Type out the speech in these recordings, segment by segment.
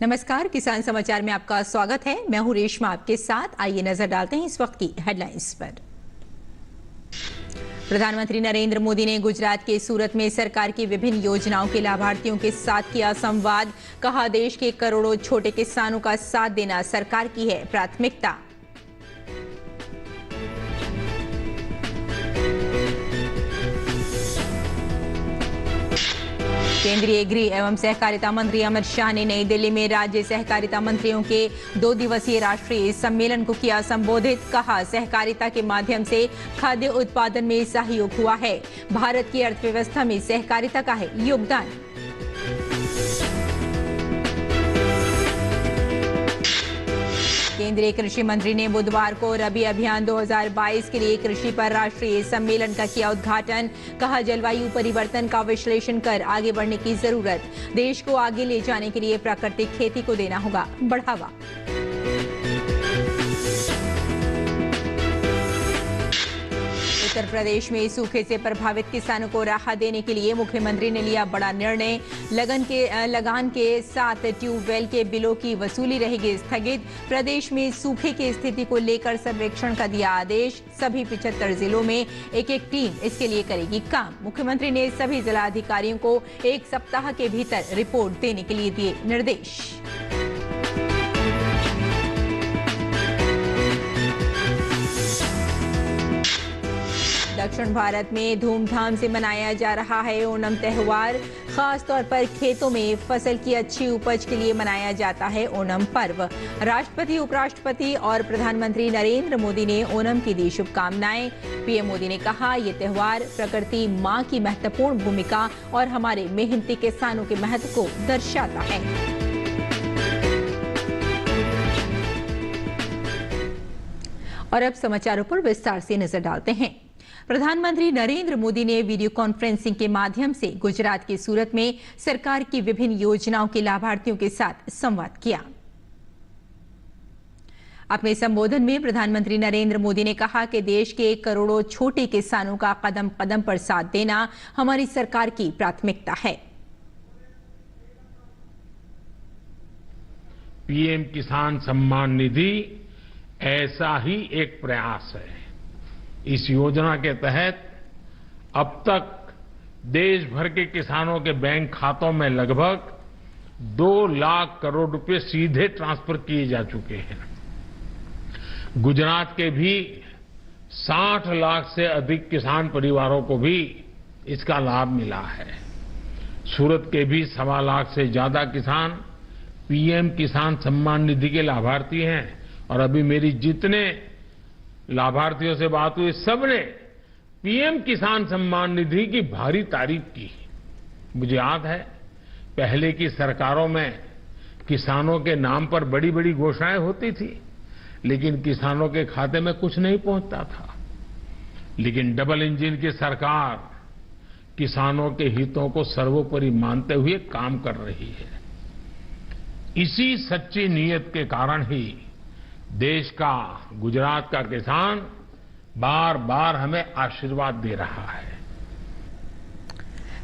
नमस्कार, किसान समाचार में आपका स्वागत है। मैं हूं रेशमा आपके साथ। आइए नजर डालते हैं इस वक्त की हेडलाइंस पर। प्रधानमंत्री नरेंद्र मोदी ने गुजरात के सूरत में सरकार की विभिन्न योजनाओं के लाभार्थियों के साथ किया संवाद। कहा, देश के करोड़ों छोटे किसानों का साथ देना सरकार की है प्राथमिकता। केंद्रीय गृह एवं सहकारिता मंत्री अमित शाह ने नई दिल्ली में राज्य सहकारिता मंत्रियों के 2 दिवसीय राष्ट्रीय सम्मेलन को किया संबोधित। कहा, सहकारिता के माध्यम से खाद्य उत्पादन में सहयोग हुआ है। भारत की अर्थव्यवस्था में सहकारिता का है योगदान। केंद्रीय कृषि मंत्री ने बुधवार को रबी अभियान 2022 के लिए कृषि पर राष्ट्रीय सम्मेलन का किया उद्घाटन। कहा, जलवायु परिवर्तन का विश्लेषण कर आगे बढ़ने की जरूरत। देश को आगे ले जाने के लिए प्राकृतिक खेती को देना होगा बढ़ावा। उत्तर प्रदेश में सूखे से प्रभावित किसानों को राहत देने के लिए मुख्यमंत्री ने लिया बड़ा निर्णय। लगान के साथ ट्यूबवेल के बिलों की वसूली रहेगी स्थगित। प्रदेश में सूखे की स्थिति को लेकर सर्वेक्षण का दिया आदेश। सभी 75 जिलों में एक टीम इसके लिए करेगी काम। मुख्यमंत्री ने सभी जिलाधिकारियों को 1 सप्ताह के भीतर रिपोर्ट देने के लिए दिए निर्देश। दक्षिण भारत में धूमधाम से मनाया जा रहा है ओणम त्योहार। खास तौर पर खेतों में फसल की अच्छी उपज के लिए मनाया जाता है ओणम पर्व। राष्ट्रपति, उपराष्ट्रपति और प्रधानमंत्री नरेंद्र मोदी ने ओणम की दी शुभकामनाएं। पीएम मोदी ने कहा, ये त्योहार प्रकृति मां की महत्वपूर्ण भूमिका और हमारे मेहनती किसानों के महत्व को दर्शाता है। और अब समाचारों पर विस्तार से नजर डालते हैं। प्रधानमंत्री नरेंद्र मोदी ने वीडियो कॉन्फ्रेंसिंग के माध्यम से गुजरात के सूरत में सरकार की विभिन्न योजनाओं के लाभार्थियों के साथ संवाद किया। अपने संबोधन में प्रधानमंत्री नरेंद्र मोदी ने कहा कि देश के करोड़ों छोटे किसानों का कदम कदम पर साथ देना हमारी सरकार की प्राथमिकता है। पीएम किसान सम्मान निधि ऐसा ही एक प्रयास है। इस योजना के तहत अब तक देश भर के किसानों के बैंक खातों में लगभग 2 लाख करोड़ रुपए सीधे ट्रांसफर किए जा चुके हैं। गुजरात के भी 60 लाख से अधिक किसान परिवारों को भी इसका लाभ मिला है। सूरत के भी 1.25 लाख से ज्यादा किसान पीएम किसान सम्मान निधि के लाभार्थी हैं। और अभी मेरी जितने लाभार्थियों से बात हुई, सबने पीएम किसान सम्मान निधि की भारी तारीफ की। मुझे याद है, पहले की सरकारों में किसानों के नाम पर बड़ी बड़ी घोषणाएं होती थी, लेकिन किसानों के खाते में कुछ नहीं पहुंचता था। लेकिन डबल इंजन की सरकार किसानों के हितों को सर्वोपरि मानते हुए काम कर रही है। इसी सच्ची नीयत के कारण ही देश का, गुजरात का किसान बार बार हमें आशीर्वाद दे रहा है।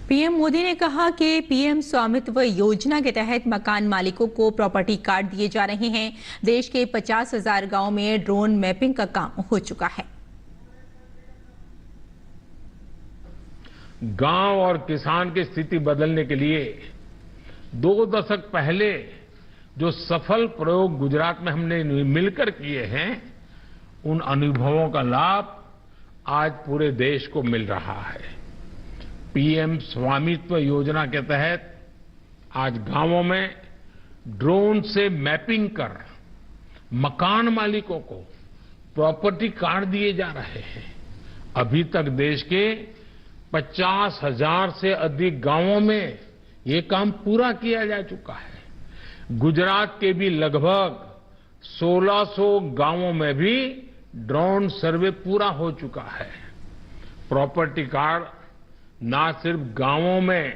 पीएम मोदी ने कहा कि पीएम स्वामित्व योजना के तहत मकान मालिकों को प्रॉपर्टी कार्ड दिए जा रहे हैं। देश के 50,000 गांवों में ड्रोन मैपिंग का काम हो चुका है। गांव और किसान की स्थिति बदलने के लिए 2 दशक पहले जो सफल प्रयोग गुजरात में हमने मिलकर किए हैं, उन अनुभवों का लाभ आज पूरे देश को मिल रहा है। पीएम स्वामित्व योजना के तहत आज गांवों में ड्रोन से मैपिंग कर मकान मालिकों को प्रॉपर्टी कार्ड दिए जा रहे हैं। अभी तक देश के 50,000 से अधिक गांवों में ये काम पूरा किया जा चुका है। गुजरात के भी लगभग 1600 गांवों में भी ड्रोन सर्वे पूरा हो चुका है। प्रॉपर्टी कार्ड न सिर्फ गांवों में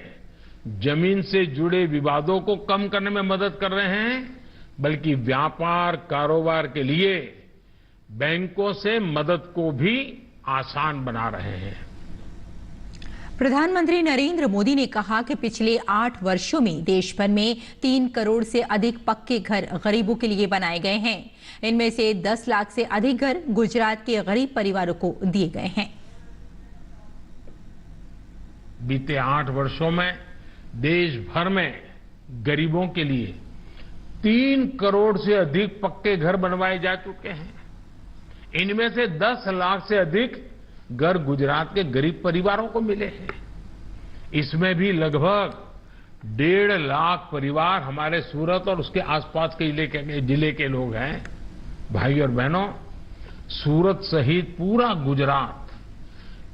जमीन से जुड़े विवादों को कम करने में मदद कर रहे हैं, बल्कि व्यापार कारोबार के लिए बैंकों से मदद को भी आसान बना रहे हैं। प्रधानमंत्री नरेंद्र मोदी ने कहा कि पिछले 8 वर्षों में देश भर में 3 करोड़ से अधिक पक्के घर गरीबों के लिए बनाए गए हैं। इनमें से 10 लाख से अधिक घर गुजरात के गरीब परिवारों को दिए गए हैं। बीते 8 वर्षों में देश भर में गरीबों के लिए 3 करोड़ से अधिक पक्के घर बनवाए जा चुके हैं। इनमें से 10 लाख से अधिक घर गुजरात के गरीब परिवारों को मिले हैं। इसमें भी लगभग 1.5 लाख परिवार हमारे सूरत और उसके आसपास के जिले के लोग हैं। भाई और बहनों, सूरत सहित पूरा गुजरात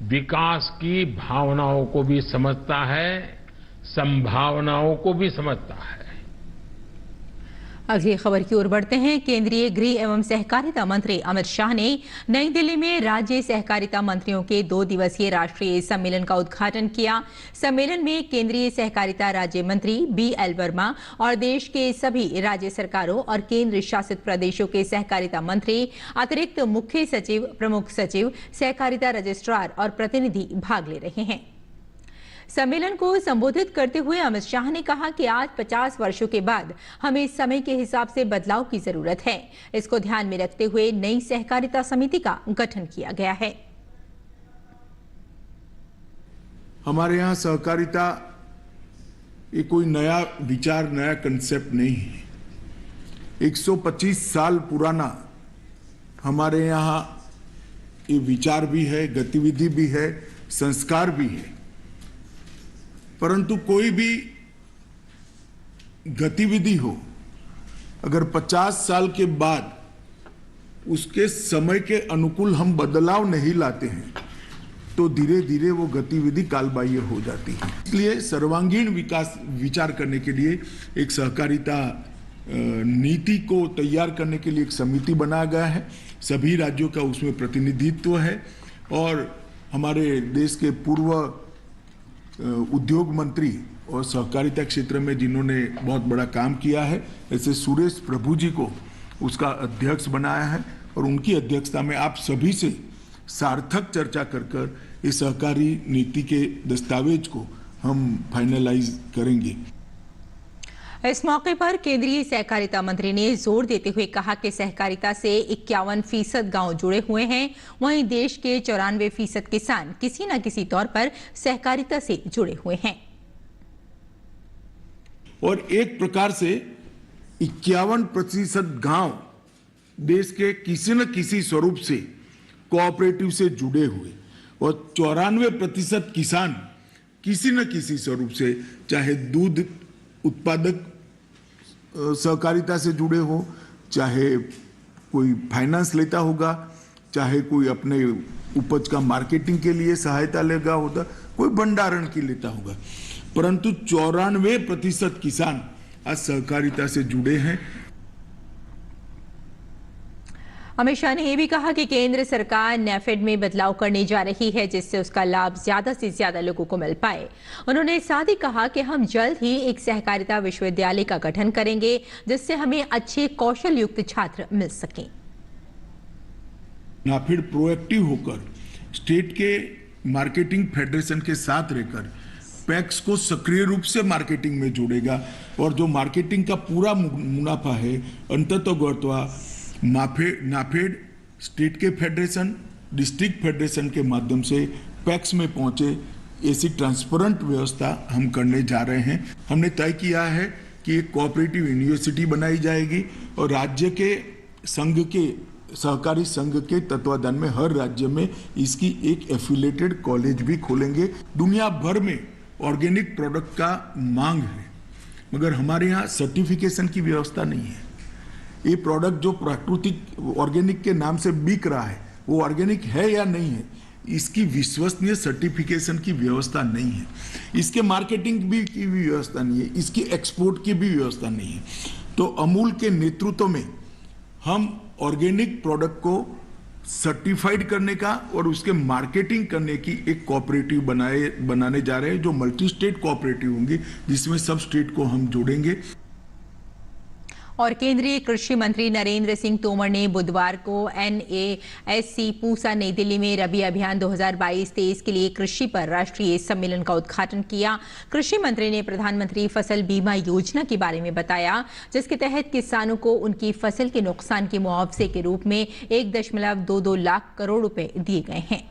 विकास की भावनाओं को भी समझता है, संभावनाओं को भी समझता है। अगली खबर की ओर बढ़ते हैं। केंद्रीय गृह एवं सहकारिता मंत्री अमित शाह ने नई दिल्ली में राज्य सहकारिता मंत्रियों के 2 दिवसीय राष्ट्रीय सम्मेलन का उद्घाटन किया। सम्मेलन में केंद्रीय सहकारिता राज्य मंत्री BL वर्मा और देश के सभी राज्य सरकारों और केंद्र शासित प्रदेशों के सहकारिता मंत्री, अतिरिक्त मुख्य सचिव, प्रमुख सचिव, सहकारिता रजिस्ट्रार और प्रतिनिधि भाग ले रहे हैं। सम्मेलन को संबोधित करते हुए अमित शाह ने कहा कि आज 50 वर्षों के बाद हमें समय के हिसाब से बदलाव की जरूरत है। इसको ध्यान में रखते हुए नई सहकारिता समिति का गठन किया गया है। हमारे यहाँ सहकारिता ये कोई नया विचार, नया कंसेप्ट नहीं है। 125 साल पुराना हमारे यहाँ ये विचार भी है, गतिविधि भी है, संस्कार भी है। परंतु कोई भी गतिविधि हो, अगर 50 साल के बाद उसके समय के अनुकूल हम बदलाव नहीं लाते हैं तो धीरे धीरे वो गतिविधि कालबाह्य हो जाती है। इसलिए सर्वांगीण विकास विचार करने के लिए एक सहकारिता नीति को तैयार करने के लिए एक समिति बनाया गया है। सभी राज्यों का उसमें प्रतिनिधित्व है और हमारे देश के पूर्व उद्योग मंत्री और सहकारिता क्षेत्र में जिन्होंने बहुत बड़ा काम किया है, ऐसे सुरेश प्रभु जी को उसका अध्यक्ष बनाया है और उनकी अध्यक्षता में आप सभी से सार्थक चर्चा कर इस सहकारी नीति के दस्तावेज को हम फाइनलाइज करेंगे। इस मौके पर केंद्रीय सहकारिता मंत्री ने जोर देते हुए कहा कि सहकारिता से 51% गांव जुड़े हुए हैं, वहीं देश के 94% किसान किसी न किसी तौर पर सहकारिता से जुड़े हुए हैं। और एक प्रकार से 51% गांव देश के किसी न किसी स्वरूप से कोऑपरेटिव से जुड़े हुए और 94% किसान किसी न किसी स्वरूप से, चाहे दूध उत्पादक सहकारिता से जुड़े हो, चाहे कोई फाइनेंस लेता होगा, चाहे कोई अपने उपज का मार्केटिंग के लिए सहायता लेगा होता, कोई भंडारण की लेता होगा, परंतु 94% किसान आज सहकारिता से जुड़े हैं। अमित शाह ने यह भी कहा कि केंद्र सरकार नेफेड में बदलाव करने जा रही है जिससे उसका लाभ ज्यादा से ज्यादा लोगों को मिल पाए। उन्होंने साथ ही कहा कि हम जल्द ही एक सहकारिता विश्वविद्यालय का गठन करेंगे जिससे हमें अच्छे कौशल युक्त छात्र मिल सकें। नेफेड प्रोएक्टिव होकर स्टेट के मार्केटिंग फेडरेशन के साथ रहकर पैक्स को सक्रिय रूप से मार्केटिंग में जोड़ेगा और जो मार्केटिंग का पूरा मुनाफा है अंततोगत्वा नाफेड स्टेट के फेडरेशन, डिस्ट्रिक्ट फेडरेशन के माध्यम से पैक्स में पहुंचे, ऐसी ट्रांसपेरेंट व्यवस्था हम करने जा रहे हैं। हमने तय किया है कि एक कोऑपरेटिव यूनिवर्सिटी बनाई जाएगी और राज्य के संघ के सहकारी संघ के तत्वाधान में हर राज्य में इसकी एक एफिलिएटेड कॉलेज भी खोलेंगे। दुनिया भर में ऑर्गेनिक प्रोडक्ट का मांग है, मगर हमारे यहाँ सर्टिफिकेशन की व्यवस्था नहीं है। ये प्रोडक्ट जो प्राकृतिक ऑर्गेनिक के नाम से बिक रहा है वो ऑर्गेनिक है या नहीं है, इसकी विश्वसनीय सर्टिफिकेशन की व्यवस्था नहीं है, इसके मार्केटिंग भी की भी व्यवस्था नहीं है, इसकी एक्सपोर्ट की भी व्यवस्था नहीं है। तो अमूल के नेतृत्व में हम ऑर्गेनिक प्रोडक्ट को सर्टिफाइड करने का और उसके मार्केटिंग करने की एक कोऑपरेटिव बनाने जा रहे हैं जो मल्टी स्टेट कोऑपरेटिव होंगी, जिसमें सब स्टेट को हम जोड़ेंगे। और केंद्रीय कृषि मंत्री नरेंद्र सिंह तोमर ने बुधवार को NASC पूसा नई दिल्ली में रबी अभियान 2022-23 के लिए कृषि पर राष्ट्रीय सम्मेलन का उद्घाटन किया। कृषि मंत्री ने प्रधानमंत्री फसल बीमा योजना के बारे में बताया, जिसके तहत किसानों को उनकी फसल के नुकसान के मुआवजे के रूप में 1.22 लाख करोड़ रुपए दिए गए हैं।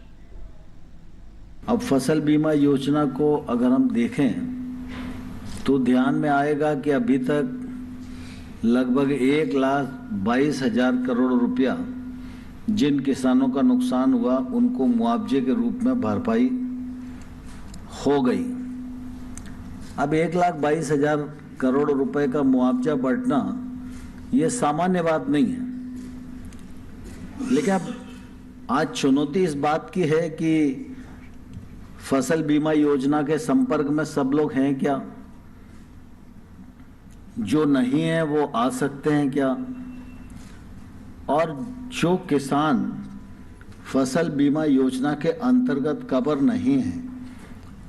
अब फसल बीमा योजना को अगर हम देखें तो ध्यान में आएगा कि अभी तक लगभग 1,22,000 करोड़ रुपया जिन किसानों का नुकसान हुआ उनको मुआवजे के रूप में भरपाई हो गई। अब 1,22,000 करोड़ रुपए का मुआवजा बढ़ना ये सामान्य बात नहीं है, लेकिन अब आज चुनौती इस बात की है कि फसल बीमा योजना के संपर्क में सब लोग हैं क्या, जो नहीं है वो आ सकते हैं क्या, और जो किसान फसल बीमा योजना के अंतर्गत कवर नहीं है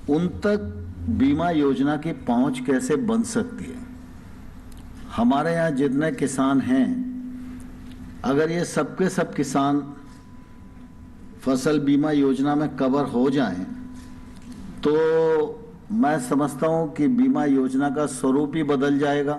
उन तक बीमा योजना की पहुंच कैसे बन सकती है। हमारे यहाँ जितने किसान हैं, अगर ये सबके सब किसान फसल बीमा योजना में कवर हो जाएं तो मैं समझता हूं कि बीमा योजना का स्वरूप ही बदल जाएगा।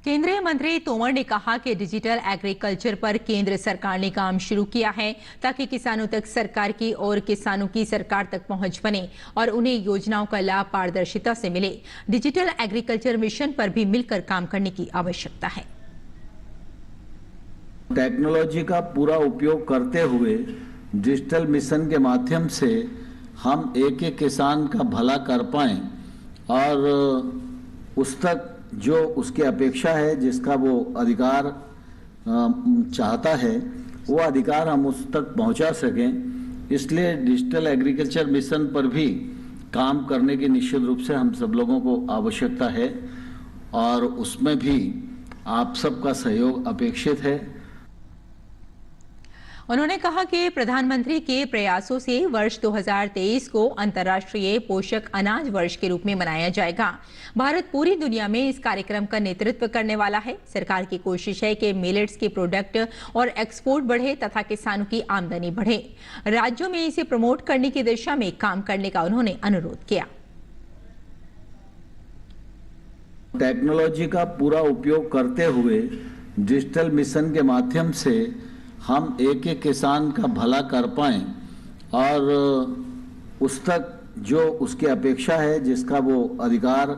केंद्रीय मंत्री तोमर ने कहा कि डिजिटल एग्रीकल्चर पर केंद्र सरकार ने काम शुरू किया है ताकि किसानों तक सरकार की और किसानों की सरकार तक पहुंच बने और उन्हें योजनाओं का लाभ पारदर्शिता से मिले। डिजिटल एग्रीकल्चर मिशन पर भी मिलकर काम करने की आवश्यकता है। टेक्नोलॉजी का पूरा उपयोग करते हुए डिजिटल मिशन के माध्यम से हम एक एक किसान का भला कर पाएं और उस तक जो उसकी अपेक्षा है, जिसका वो अधिकार चाहता है, वो अधिकार हम उस तक पहुंचा सकें। इसलिए डिजिटल एग्रीकल्चर मिशन पर भी काम करने की निश्चित रूप से हम सब लोगों को आवश्यकता है और उसमें भी आप सबका सहयोग अपेक्षित है। उन्होंने कहा कि प्रधानमंत्री के प्रयासों से वर्ष 2023 को अंतर्राष्ट्रीय पोषक अनाज वर्ष के रूप में मनाया जाएगा। भारत पूरी दुनिया में इस कार्यक्रम का नेतृत्व करने वाला है। सरकार की कोशिश है कि मिलेट्स के प्रोडक्ट और एक्सपोर्ट बढ़े तथा किसानों की आमदनी बढ़े। राज्यों में इसे प्रमोट करने की दिशा में काम करने का उन्होंने अनुरोध किया। टेक्नोलॉजी का पूरा उपयोग करते हुए डिजिटल मिशन के माध्यम से हम एक एक किसान का भला कर पाएं और उस तक जो उसकी अपेक्षा है, जिसका वो अधिकार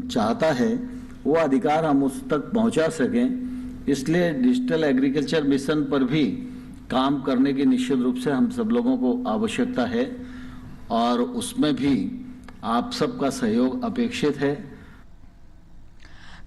चाहता है, वो अधिकार हम उस तक पहुंचा सकें। इसलिए डिजिटल एग्रीकल्चर मिशन पर भी काम करने की निश्चित रूप से हम सब लोगों को आवश्यकता है और उसमें भी आप सबका सहयोग अपेक्षित है।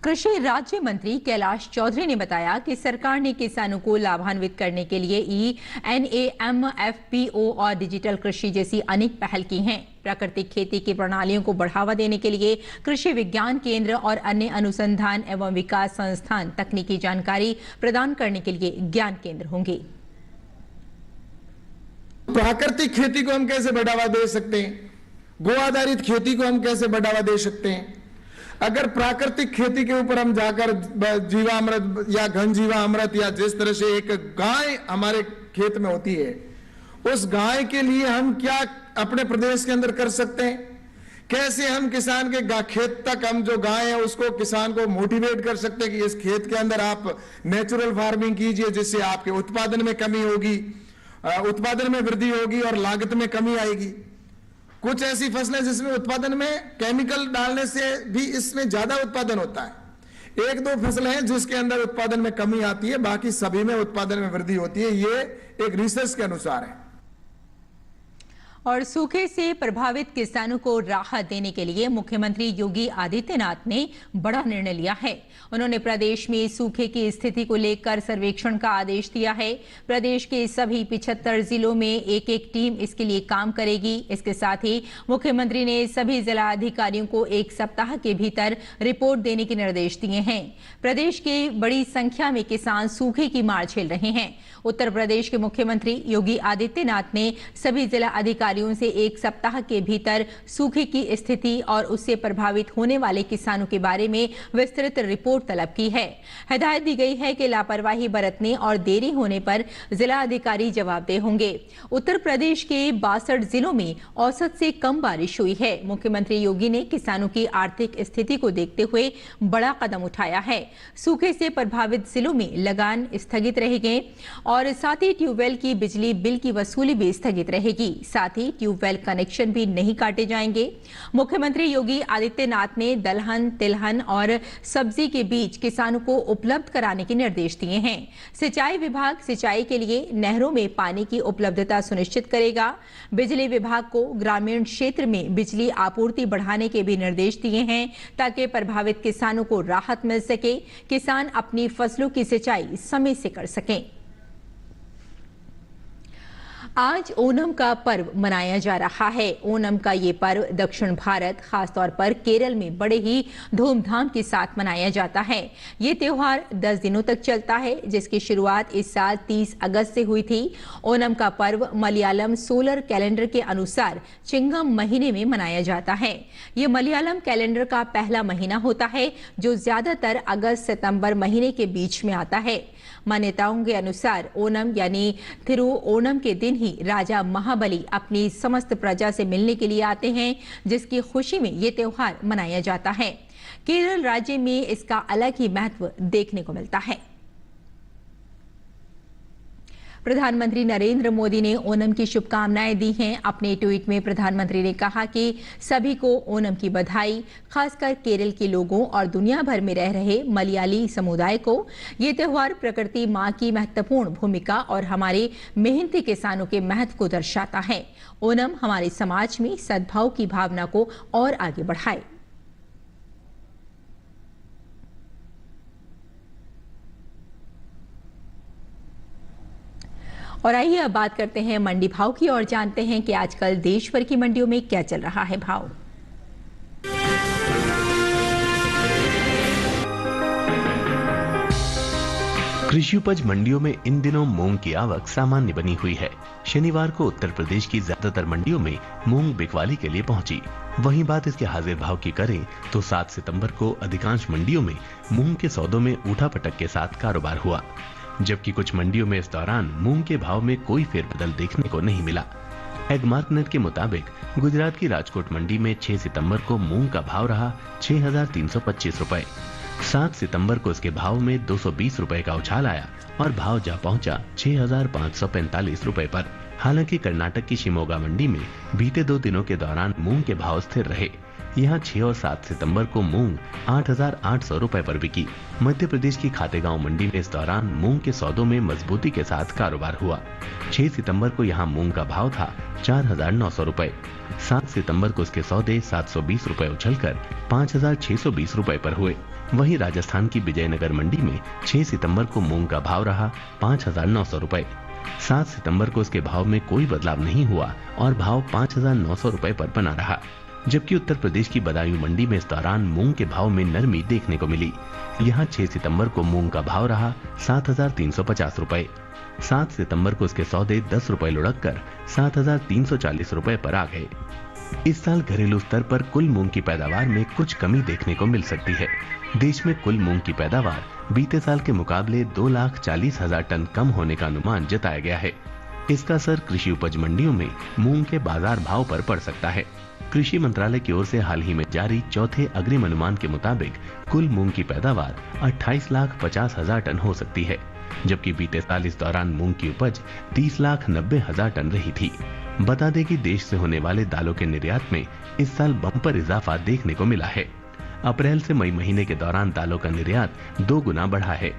कृषि राज्य मंत्री कैलाश चौधरी ने बताया कि सरकार ने किसानों को लाभान्वित करने के लिए NAMFPO और डिजिटल कृषि जैसी अनेक पहल की हैं। प्राकृतिक खेती की प्रणालियों को बढ़ावा देने के लिए कृषि विज्ञान केंद्र और अन्य अनुसंधान एवं विकास संस्थान तकनीकी जानकारी प्रदान करने के लिए ज्ञान केंद्र होंगे। प्राकृतिक खेती को हम कैसे बढ़ावा दे सकते हैं, गो आधारित खेती को हम कैसे बढ़ावा दे सकते हैं। अगर प्राकृतिक खेती के ऊपर हम जाकर जीवामृत या घन जीवामृत या जिस तरह से एक गाय हमारे खेत में होती है, उस गाय के लिए हम क्या अपने प्रदेश के अंदर कर सकते हैं, कैसे हम किसान के खेत तक हम जो गाय है उसको किसान को मोटिवेट कर सकते हैं कि इस खेत के अंदर आप नेचुरल फार्मिंग कीजिए, जिससे आपके उत्पादन में कमी होगी, उत्पादन में वृद्धि होगी और लागत में कमी आएगी। कुछ ऐसी फसलें जिसमें उत्पादन में केमिकल डालने से भी इसमें ज्यादा उत्पादन होता है। एक दो फसलें हैं जिसके अंदर उत्पादन में कमी आती है, बाकी सभी में उत्पादन में वृद्धि होती है। ये एक रिसर्च के अनुसार है। और सूखे से प्रभावित किसानों को राहत देने के लिए मुख्यमंत्री योगी आदित्यनाथ ने बड़ा निर्णय लिया है। उन्होंने प्रदेश में सूखे की स्थिति को लेकर सर्वेक्षण का आदेश दिया है। प्रदेश के सभी 75 जिलों में एक एक टीम इसके लिए काम करेगी। इसके साथ ही मुख्यमंत्री ने सभी जिला अधिकारियों को 1 सप्ताह के भीतर रिपोर्ट देने के निर्देश दिए हैं। प्रदेश के बड़ी संख्या में किसान सूखे की मार झेल रहे हैं। उत्तर प्रदेश के मुख्यमंत्री योगी आदित्यनाथ ने सभी जिला अधिकारी अधिकारियों से एक सप्ताह के भीतर सूखे की स्थिति और उससे प्रभावित होने वाले किसानों के बारे में विस्तृत रिपोर्ट तलब की है। हिदायत दी गई है कि लापरवाही बरतने और देरी होने पर जिला अधिकारी जवाबदेह होंगे। उत्तर प्रदेश के 62 जिलों में औसत से कम बारिश हुई है। मुख्यमंत्री योगी ने किसानों की आर्थिक स्थिति को देखते हुए बड़ा कदम उठाया है। सूखे से प्रभावित जिलों में लगान स्थगित रहेंगे और साथ ही ट्यूबवेल की बिजली बिल की वसूली भी स्थगित रहेगी। साथ ही ट्यूबवेल कनेक्शन भी नहीं काटे जाएंगे। मुख्यमंत्री योगी आदित्यनाथ ने दलहन, तिलहन और सब्जी के बीज किसानों को उपलब्ध कराने के निर्देश दिए हैं। सिंचाई विभाग सिंचाई के लिए नहरों में पानी की उपलब्धता सुनिश्चित करेगा। बिजली विभाग को ग्रामीण क्षेत्र में बिजली आपूर्ति बढ़ाने के भी निर्देश दिए हैं ताकि प्रभावित किसानों को राहत मिल सके, किसान अपनी फसलों की सिंचाई समय से कर सकें। आज ओणम का पर्व मनाया जा रहा है। ओणम का ये पर्व दक्षिण भारत, खासतौर पर केरल में बड़े ही धूमधाम के साथ मनाया जाता है। ये त्योहार 10 दिनों तक चलता है, जिसकी शुरुआत इस साल 30 अगस्त से हुई थी। ओणम का पर्व मलयालम सोलर कैलेंडर के अनुसार चिंगम महीने में मनाया जाता है। ये मलयालम कैलेंडर का पहला महीना होता है जो ज्यादातर अगस्त सितंबर महीने के बीच में आता है। मान्यताओं के अनुसार ओणम यानी थिरुओणम के दिन ही राजा महाबली अपनी समस्त प्रजा से मिलने के लिए आते हैं, जिसकी खुशी में ये त्योहार मनाया जाता है। केरल राज्य में इसका अलग ही महत्व देखने को मिलता है। प्रधानमंत्री नरेंद्र मोदी ने ओणम की शुभकामनाएं दी हैं। अपने ट्वीट में प्रधानमंत्री ने कहा कि सभी को ओणम की बधाई, खासकर केरल के लोगों और दुनिया भर में रह रहे मलयाली समुदाय को। ये त्योहार प्रकृति मां की महत्वपूर्ण भूमिका और हमारे मेहनती किसानों के महत्व को दर्शाता है। ओणम हमारे समाज में सद्भाव की भावना को और आगे बढ़ाए। और आइए अब बात करते हैं मंडी भाव की और जानते हैं कि आजकल देश भर की मंडियों में क्या चल रहा है भाव। कृषि उपज मंडियों में इन दिनों मूंग की आवक सामान्य बनी हुई है। शनिवार को उत्तर प्रदेश की ज्यादातर मंडियों में मूंग बिकवाली के लिए पहुंची। वहीं बात इसके हाजिर भाव की करें तो 7 सितंबर को अधिकांश मंडियों में मूंग के सौदों में उठापटक के साथ कारोबार हुआ, जबकि कुछ मंडियों में इस दौरान मूंग के भाव में कोई फेरबदल देखने को नहीं मिला। एगमार्कनेट के मुताबिक गुजरात की राजकोट मंडी में 6 सितंबर को मूंग का भाव रहा 6,325 रुपए। 7 सितंबर को इसके भाव में 220 रुपए का उछाल आया और भाव जा पहुंचा 6,545 रुपए पर। हालांकि कर्नाटक की शिमोगा मंडी में बीते 2 दिनों के दौरान मूंग के भाव स्थिर रहे। यहाँ 6 और 7 सितंबर को मूंग 8,800 रुपए पर बिकी। मध्य प्रदेश की खातेगांव मंडी में इस दौरान मूंग के सौदों में मजबूती के साथ कारोबार हुआ। 6 सितंबर को यहाँ मूंग का भाव था 4,900 रुपए। 7 सितंबर को इसके सौदे 720 रुपए उछलकर 5,620 रुपए पर हुए। वहीं राजस्थान की विजयनगर मंडी में 6 सितंबर को मूंग का भाव रहा 5,900 रुपए। 7 सितंबर को इसके भाव में कोई बदलाव नहीं हुआ और भाव 5,900 रुपए पर बना रहा। जबकि उत्तर प्रदेश की बदायूं मंडी में इस दौरान मूंग के भाव में नरमी देखने को मिली। यहाँ 6 सितंबर को मूंग का भाव रहा 7,350 रुपए। 7 सितंबर को इसके सौदे 10 रुपए लुढ़ककर 7,340 रुपए पर आ गए। इस साल घरेलू स्तर पर कुल मूंग की पैदावार में कुछ कमी देखने को मिल सकती है। देश में कुल मूंग की पैदावार बीते साल के मुकाबले 2,40,000 टन कम होने का अनुमान जताया गया है। इसका असर कृषि उपज मंडियों में मूंग के बाजार भाव पर पड़ सकता है। कृषि मंत्रालय की ओर से हाल ही में जारी चौथे अग्रिम अनुमान के मुताबिक कुल मूंग की पैदावार 28,50,000 टन हो सकती है, जबकि बीते साल इस दौरान मूंग की उपज 30,90,000 टन रही थी। बता दें कि देश से होने वाले दालों के निर्यात में इस साल बम्पर इजाफा देखने को मिला है। अप्रैल से मई महीने के दौरान दालों का निर्यात 2 गुना बढ़ा है।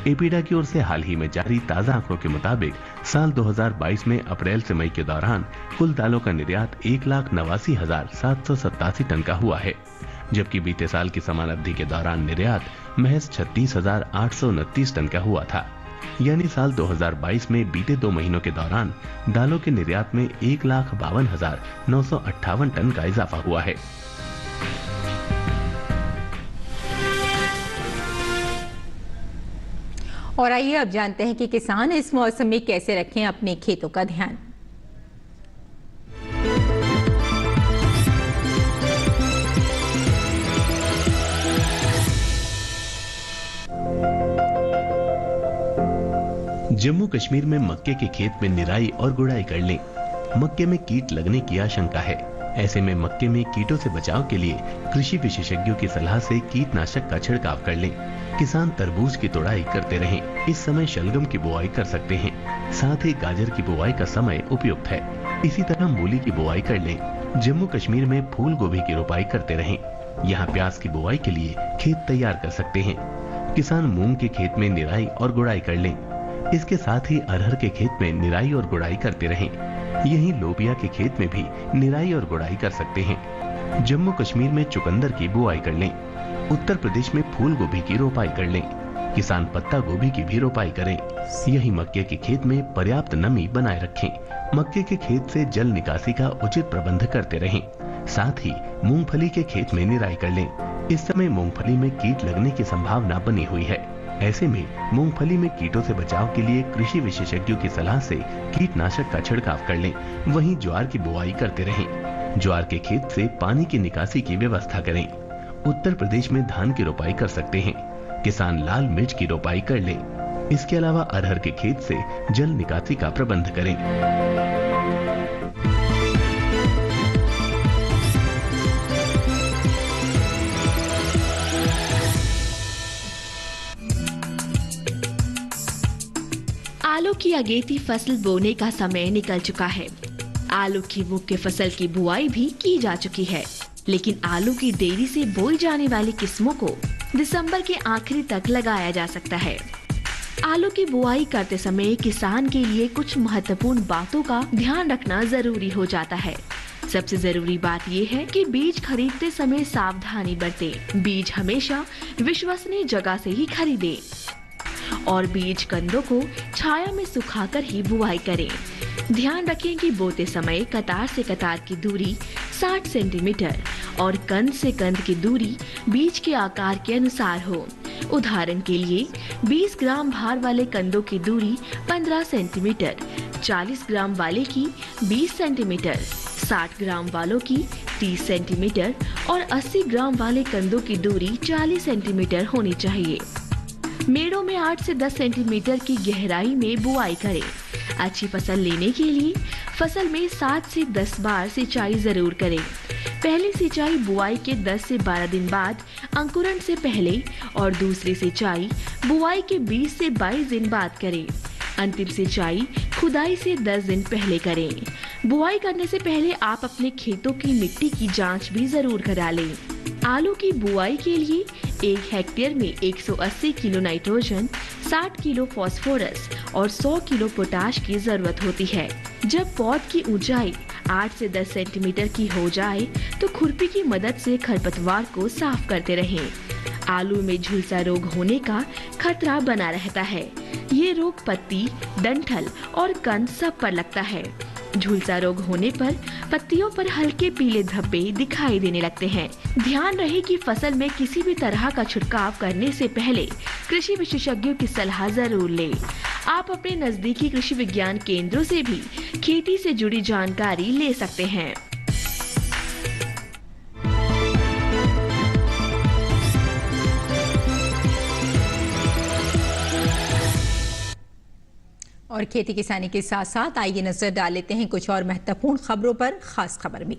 एपीडा की ओर से हाल ही में जारी ताजा आंकड़ों के मुताबिक साल 2022 में अप्रैल से मई के दौरान कुल दालों का निर्यात 1,89,787 टन का हुआ है, जबकि बीते साल की समान अवधि के दौरान निर्यात महज 36,829 टन का हुआ था। यानी साल 2022 में बीते 2 महीनों के दौरान दालों के निर्यात में 1,52,958 टन का इजाफा हुआ है। और आइए अब जानते हैं कि किसान इस मौसम में कैसे रखें अपने खेतों का ध्यान। जम्मू कश्मीर में मक्के के खेत में निराई और गुड़ाई कर लें। मक्के में कीट लगने की आशंका है, ऐसे में मक्के में कीटों से बचाव के लिए कृषि विशेषज्ञों की सलाह से कीटनाशक का छिड़काव कर लें। किसान तरबूज की तोड़ाई करते रहें। इस समय शलगम की बुआई कर सकते हैं। साथ ही गाजर की बुआई का समय उपयुक्त है। इसी तरह मूली की बुआई कर लें। जम्मू कश्मीर में फूल गोभी की रोपाई करते रहें। यहाँ प्याज की बुआई के लिए खेत तैयार कर सकते हैं। किसान मूंग के खेत में निराई और गुड़ाई कर लें। इसके साथ ही अरहर के खेत में निराई और गुड़ाई करते रहें। यहीं लोबिया के खेत में भी निराई और गुड़ाई कर सकते हैं। जम्मू कश्मीर में चुकंदर की बुआई कर लें। उत्तर प्रदेश में फूल गोभी की रोपाई कर लें। किसान पत्ता गोभी की भी रोपाई करें। यहीं मक्के के खेत में पर्याप्त नमी बनाए रखें। मक्के के खेत से जल निकासी का उचित प्रबंध करते रहें। साथ ही मूंगफली के खेत में निराई कर लें। इस समय मूंगफली में कीट लगने की संभावना बनी हुई है। ऐसे में मूंगफली में कीटों से बचाव के लिए कृषि विशेषज्ञों की सलाह से कीटनाशक का छिड़काव कर लें। वहीं ज्वार की बुआई करते रहें। ज्वार के खेत से पानी की निकासी की व्यवस्था करें। उत्तर प्रदेश में धान की रोपाई कर सकते हैं। किसान लाल मिर्च की रोपाई कर लें। इसके अलावा अरहर के खेत से जल निकासी का प्रबंध करें। आलू की अगेती फसल बोने का समय निकल चुका है। आलू की मुख्य फसल की बुआई भी की जा चुकी है, लेकिन आलू की देरी से बोई जाने वाली किस्मों को दिसंबर के आखिरी तक लगाया जा सकता है। आलू की बुआई करते समय किसान के लिए कुछ महत्वपूर्ण बातों का ध्यान रखना जरूरी हो जाता है। सबसे जरूरी बात यह है कि बीज खरीदते समय सावधानी बरतें। बीज हमेशा विश्वसनीय जगह से ही खरीदें और बीज कंदों को छाया में सुखाकर ही बुआई करें। ध्यान रखें कि बोते समय कतार से कतार की दूरी 60 सेंटीमीटर और कंद से कंद की दूरी बीज के आकार के अनुसार हो। उदाहरण के लिए 20 ग्राम भार वाले कंदों की दूरी 15 सेंटीमीटर, 40 ग्राम वाले की 20 सेंटीमीटर, 60 ग्राम वालों की 30 सेंटीमीटर और 80 ग्राम वाले कंदों की दूरी 40 सेंटीमीटर होनी चाहिए। मेड़ों में 8 से 10 सेंटीमीटर की गहराई में बुआई करें। अच्छी फसल लेने के लिए फसल में 7 से 10 बार सिंचाई जरूर करें। पहली सिंचाई बुआई के 10 से 12 दिन बाद अंकुरण से पहले और दूसरी सिंचाई बुआई के 20 से 22 दिन बाद करें। अंतिम सिंचाई खुदाई से 10 दिन पहले करें। बुआई करने से पहले आप अपने खेतों की मिट्टी की जांच भी जरूर करा लें। आलू की बुआई के लिए 1 हेक्टेयर में 180 किलो नाइट्रोजन, 60 किलो फास्फोरस और 100 किलो पोटाश की जरूरत होती है। जब पौध की ऊंचाई 8 से 10 सेंटीमीटर की हो जाए तो खुरपी की मदद से खरपतवार को साफ करते रहें। आलू में झुलसा रोग होने का खतरा बना रहता है। ये रोग पत्ती, डंठल और कंद सब पर लगता है। झुलसा रोग होने पर पत्तियों पर हल्के पीले धब्बे दिखाई देने लगते हैं। ध्यान रहे कि फसल में किसी भी तरह का छिड़काव करने से पहले कृषि विशेषज्ञों की सलाह जरूर लें। आप अपने नजदीकी कृषि विज्ञान केंद्रों से भी खेती से जुड़ी जानकारी ले सकते हैं। और खेती किसानी के साथ साथ आइए नजर डाल लेते हैं कुछ और महत्वपूर्ण खबरों पर। खास खबर में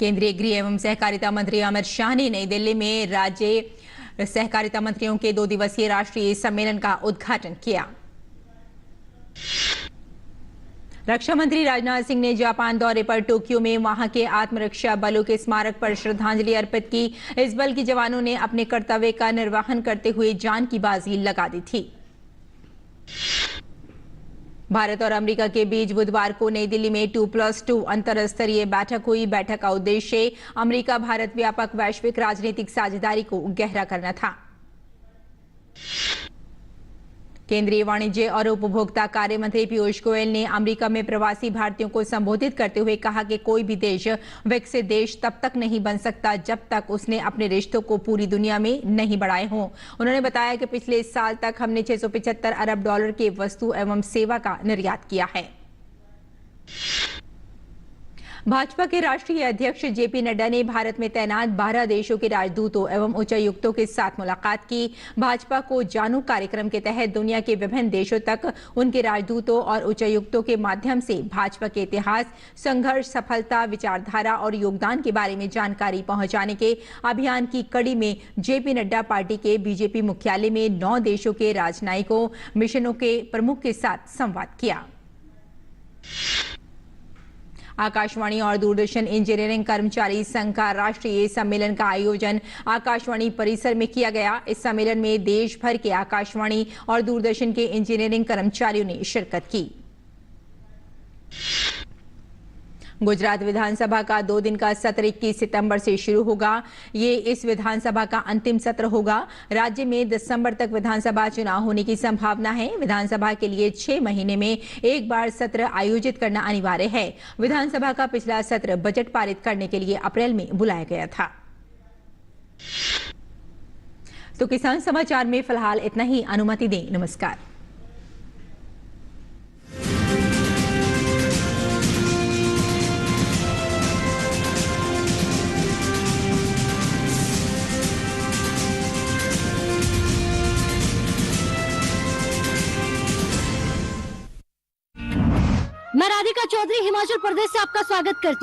केंद्रीय गृह एवं सहकारिता मंत्री अमित शाह ने नई दिल्ली में राज्य सहकारिता मंत्रियों के 2 दिवसीय राष्ट्रीय सम्मेलन का उद्घाटन किया। रक्षा मंत्री राजनाथ सिंह ने जापान दौरे पर टोक्यो में वहां के आत्मरक्षा बलों के स्मारक पर श्रद्धांजलि अर्पित की। इस बल के जवानों ने अपने कर्तव्य का निर्वहन करते हुए जान की बाजी लगा दी थी। भारत और अमेरिका के बीच बुधवार को नई दिल्ली में 2+2 अंतरस्तरीय बैठक हुई। बैठक का उद्देश्य अमेरिका भारत व्यापक वैश्विक राजनीतिक साझेदारी को गहरा करना था। केंद्रीय वाणिज्य और उपभोक्ता कार्य मंत्री पीयूष गोयल ने अमेरिका में प्रवासी भारतीयों को संबोधित करते हुए कहा कि कोई भी देश विकसित देश तब तक नहीं बन सकता जब तक उसने अपने रिश्तों को पूरी दुनिया में नहीं बढ़ाए हों। उन्होंने बताया कि पिछले साल तक हमने $675 अरब के वस्तु एवं सेवा का निर्यात किया है। भाजपा के राष्ट्रीय अध्यक्ष जेपी नड्डा ने भारत में तैनात 12 देशों के राजदूतों एवं उच्चायुक्तों के साथ मुलाकात की। भाजपा को जानू कार्यक्रम के तहत दुनिया के विभिन्न देशों तक उनके राजदूतों और उच्चायुक्तों के माध्यम से भाजपा के इतिहास, संघर्ष, सफलता, विचारधारा और योगदान के बारे में जानकारी पहुंचाने के अभियान की कड़ी में जेपी नड्डा पार्टी के बीजेपी मुख्यालय में 9 देशों के राजनयिकों, मिशनों के प्रमुख के साथ संवाद किया। आकाशवाणी और दूरदर्शन इंजीनियरिंग कर्मचारी संघ का राष्ट्रीय सम्मेलन का आयोजन आकाशवाणी परिसर में किया गया। इस सम्मेलन में देश भर के आकाशवाणी और दूरदर्शन के इंजीनियरिंग कर्मचारियों ने शिरकत की। गुजरात विधानसभा का 2 दिन का सत्र 21 सितंबर से शुरू होगा। ये इस विधानसभा का अंतिम सत्र होगा। राज्य में दिसंबर तक विधानसभा चुनाव होने की संभावना है। विधानसभा के लिए 6 महीने में एक बार सत्र आयोजित करना अनिवार्य है। विधानसभा का पिछला सत्र बजट पारित करने के लिए अप्रैल में बुलाया गया था। तो किसान समाचार में फिलहाल इतना ही। अनुमति दें। नमस्कार। मैं राधिका चौधरी हिमाचल प्रदेश से आपका स्वागत करती हूँ।